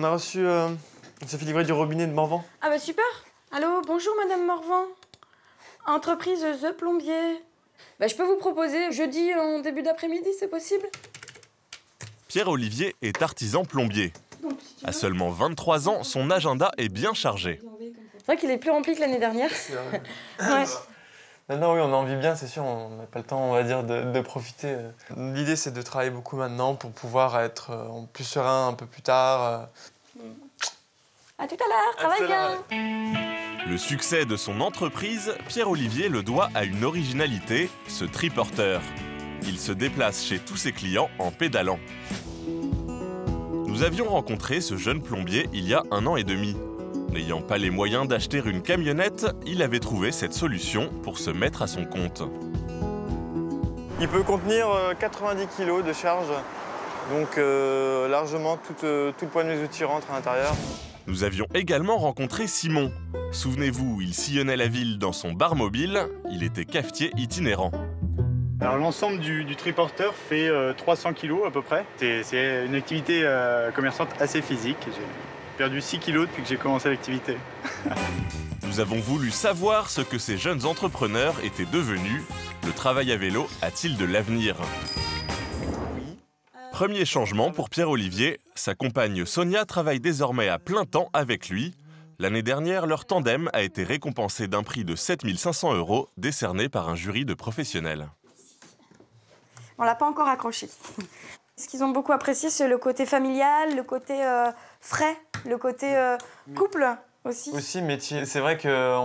On a reçu... on s'est fait livrer du robinet de Morvan. Ah bah super. Allô, bonjour Madame Morvan. Entreprise The Plombier. Bah, je peux vous proposer jeudi en début d'après-midi, c'est possible? Pierre-Olivier est artisan plombier. À seulement 23 ans, son agenda est bien chargé. C'est vrai qu'il est plus rempli que l'année dernière. Ouais. Maintenant, oui, on en vit bien, c'est sûr. On n'a pas le temps, on va dire, de profiter. L'idée, c'est de travailler beaucoup maintenant pour pouvoir être plus serein un peu plus tard. À tout à l'heure, travaille bien. Le succès de son entreprise, Pierre-Olivier le doit à une originalité, ce triporteur. Il se déplace chez tous ses clients en pédalant. Nous avions rencontré ce jeune plombier il y a 1 an et demi. N'ayant pas les moyens d'acheter une camionnette, il avait trouvé cette solution pour se mettre à son compte. Il peut contenir 90 kg de charge, donc largement tout le poids de mes outils rentre à l'intérieur. Nous avions également rencontré Simon. Souvenez-vous, il sillonnait la ville dans son bar mobile, il était cafetier itinérant. Alors l'ensemble du triporteur fait 300 kg à peu près. C'est une activité commerçante assez physique. J'ai perdu 6 kg depuis que j'ai commencé l'activité. Nous avons voulu savoir ce que ces jeunes entrepreneurs étaient devenus. Le travail à vélo a-t-il de l'avenir? Premier changement pour Pierre-Olivier, sa compagne Sonia travaille désormais à plein temps avec lui. L'année dernière, leur tandem a été récompensé d'un prix de 7 500 € décerné par un jury de professionnels. On l'a pas encore accroché. Ce qu'ils ont beaucoup apprécié, c'est le côté familial, le côté frais, le côté couple aussi. Aussi, mais c'est vrai que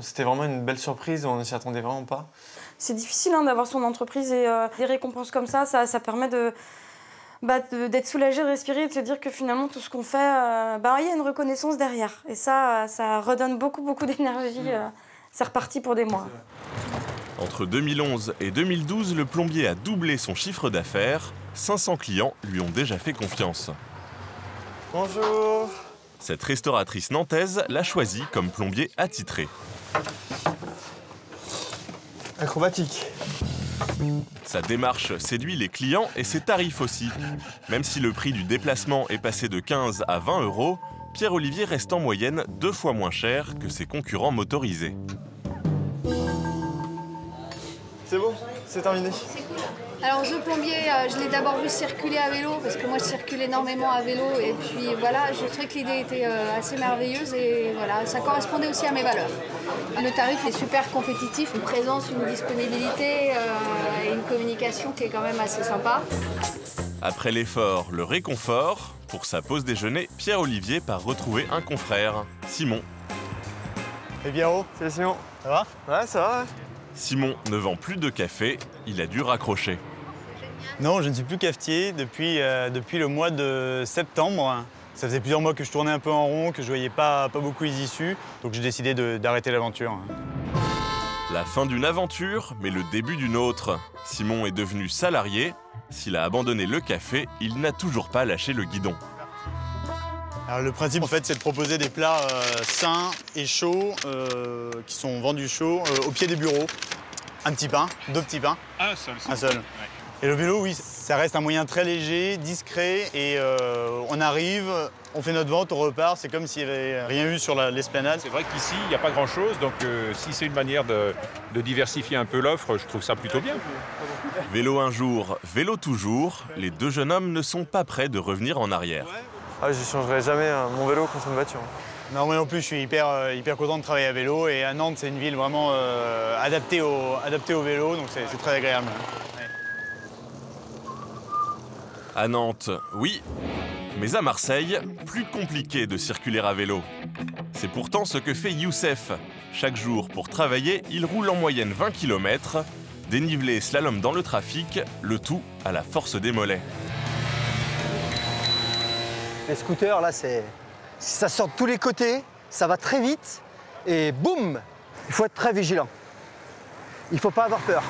c'était vraiment une belle surprise, on ne s'y attendait vraiment pas. C'est difficile d'avoir son entreprise et des récompenses comme ça permet d'être soulagé, de respirer et de se dire que finalement tout ce qu'on fait, il y a une reconnaissance derrière. Et ça redonne beaucoup d'énergie. C'est reparti pour des mois. Entre 2011 et 2012, le plombier a doublé son chiffre d'affaires. 500 clients lui ont déjà fait confiance. Bonjour. Cette restauratrice nantaise l'a choisi comme plombier attitré. Acrobatique. Sa démarche séduit les clients et ses tarifs aussi. Même si le prix du déplacement est passé de 15 à 20 €, Pierre-Olivier reste en moyenne 2 fois moins cher que ses concurrents motorisés. C'est bon, c'est terminé. C'est cool. Alors The Plombier, je l'ai d'abord vu circuler à vélo parce que moi je circule énormément à vélo et puis voilà, je trouvais que l'idée était assez merveilleuse et voilà, ça correspondait aussi à mes valeurs. Le tarif est super compétitif, une présence, une disponibilité et une communication qui est quand même assez sympa. Après l'effort, le réconfort. Pour sa pause déjeuner, Pierre-Olivier part retrouver un confrère, Simon. Et Biaro, c'est Simon. Ça va? Ouais, ça va, ouais. Simon ne vend plus de café, il a dû raccrocher. Non, je ne suis plus cafetier depuis le mois de septembre. Ça faisait plusieurs mois que je tournais un peu en rond, que je voyais pas beaucoup les issues. Donc j'ai décidé d'arrêter l'aventure. La fin d'une aventure, mais le début d'une autre. Simon est devenu salarié. S'il a abandonné le café, il n'a toujours pas lâché le guidon. Alors, le principe, en fait, c'est de proposer des plats sains et chauds, qui sont vendus chauds, au pied des bureaux. Un petit pain, 2 petits pains. Un seul. Un seul. Ouais. Et le vélo, oui, ça reste un moyen très léger, discret, et on arrive, on fait notre vente, on repart. C'est comme s'il n'y avait rien eu sur l'esplanade. C'est vrai qu'ici, il n'y a pas grand-chose, donc si c'est une manière de diversifier un peu l'offre, je trouve ça plutôt bien. Vélo un jour, vélo toujours, les deux jeunes hommes ne sont pas prêts de revenir en arrière. Ah, je ne changerai jamais mon vélo contre une voiture. Non, moi non plus, je suis hyper content de travailler à vélo. Et à Nantes, c'est une ville vraiment adaptée au vélo, donc c'est très agréable. Ouais. À Nantes, oui, mais à Marseille, plus compliqué de circuler à vélo. C'est pourtant ce que fait Youssef. Chaque jour, pour travailler, il roule en moyenne 20 km. Dénivelé, slalom dans le trafic, le tout à la force des mollets. Les scooters, là, ça sort de tous les côtés, ça va très vite et boum! Il faut être très vigilant. Il ne faut pas avoir peur.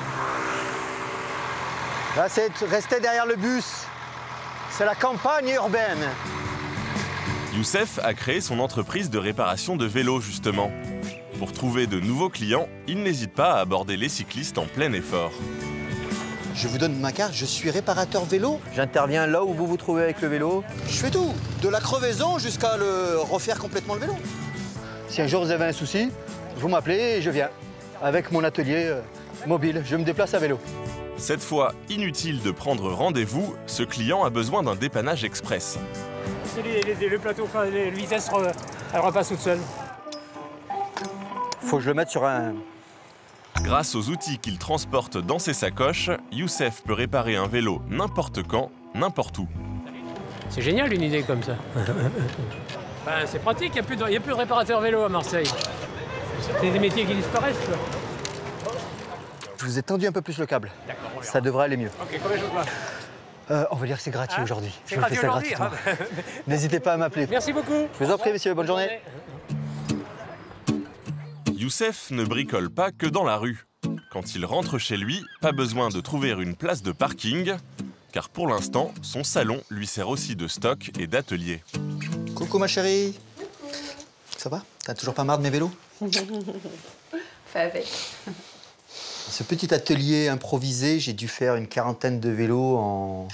Là, c'est rester derrière le bus. C'est la campagne urbaine. Youssef a créé son entreprise de réparation de vélos, justement. Pour trouver de nouveaux clients, il n'hésite pas à aborder les cyclistes en plein effort. Je vous donne ma carte, je suis réparateur vélo. J'interviens là où vous vous trouvez avec le vélo. Je fais tout, de la crevaison jusqu'à le refaire complètement le vélo. Si un jour vous avez un souci, vous m'appelez et je viens. Avec mon atelier mobile, je me déplace à vélo. Cette fois, inutile de prendre rendez-vous, ce client a besoin d'un dépannage express. Le plateau, les vitesses, elle repasse toute seule. Faut que je le mette sur un... Grâce aux outils qu'il transporte dans ses sacoches, Youssef peut réparer un vélo n'importe quand, n'importe où. C'est génial une idée comme ça. Ben, c'est pratique, il n'y a plus de réparateurs vélo à Marseille. C'est des métiers qui disparaissent. Quoi. Je vous ai tendu un peu plus le câble. D'accord, on verra. Ça devrait aller mieux. Ok, combien je vous dois? On va dire que c'est gratuit aujourd'hui. C'est Je vous fais gratuit ça aujourd'hui, gratuitement. N'hésitez pas à m'appeler. Merci beaucoup. Je vous en prie, messieurs. Bonne journée. Youssef ne bricole pas que dans la rue. Quand il rentre chez lui, pas besoin de trouver une place de parking, car pour l'instant, son salon lui sert aussi de stock et d'atelier. Coucou ma chérie. Ça va? T'as toujours pas marre de mes vélos? Fais avec. Ce petit atelier improvisé, j'ai dû faire une quarantaine de vélos en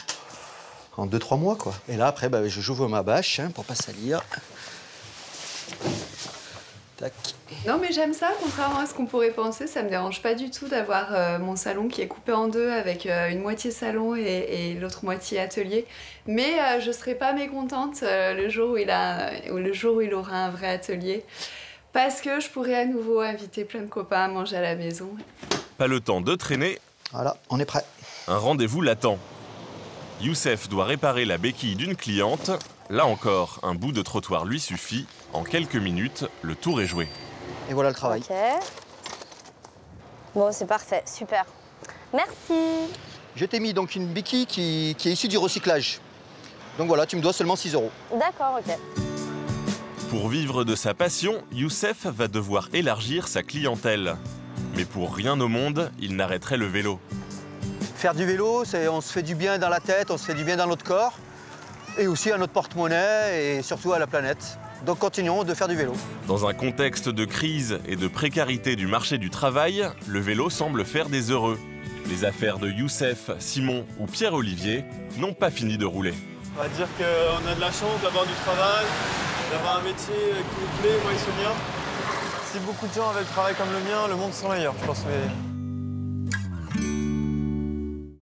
2-3 mois, quoi. Et là, après, j'ouvre ma bâche pour pas salir. Tac. Non mais j'aime ça, contrairement à ce qu'on pourrait penser, ça me dérange pas du tout d'avoir mon salon qui est coupé en deux avec une moitié salon et l'autre moitié atelier. Mais je serais pas mécontente le jour où il aura un vrai atelier, parce que je pourrais à nouveau inviter plein de copains à manger à la maison. Pas le temps de traîner. Voilà, on est prêt. Un rendez-vous l'attend. Youssef doit réparer la béquille d'une cliente. Là encore, un bout de trottoir lui suffit. En quelques minutes, le tour est joué. Et voilà le travail. Ok. Bon, c'est parfait, super. Merci. Je t'ai mis donc une béquille qui est issue du recyclage. Donc voilà, tu me dois seulement 6 €. D'accord, ok. Pour vivre de sa passion, Youssef va devoir élargir sa clientèle. Mais pour rien au monde, il n'arrêterait le vélo. Faire du vélo, on se fait du bien dans la tête, on se fait du bien dans notre corps, et aussi à notre porte-monnaie, et surtout à la planète. Donc continuons de faire du vélo. Dans un contexte de crise et de précarité du marché du travail, le vélo semble faire des heureux. Les affaires de Youssef, Simon ou Pierre-Olivier n'ont pas fini de rouler. On va dire qu'on a de la chance d'avoir du travail, d'avoir un métier qui nous plaît, moi et Sonia. Si beaucoup de gens avaient le travail comme le mien, le monde serait meilleur, je pense. Mais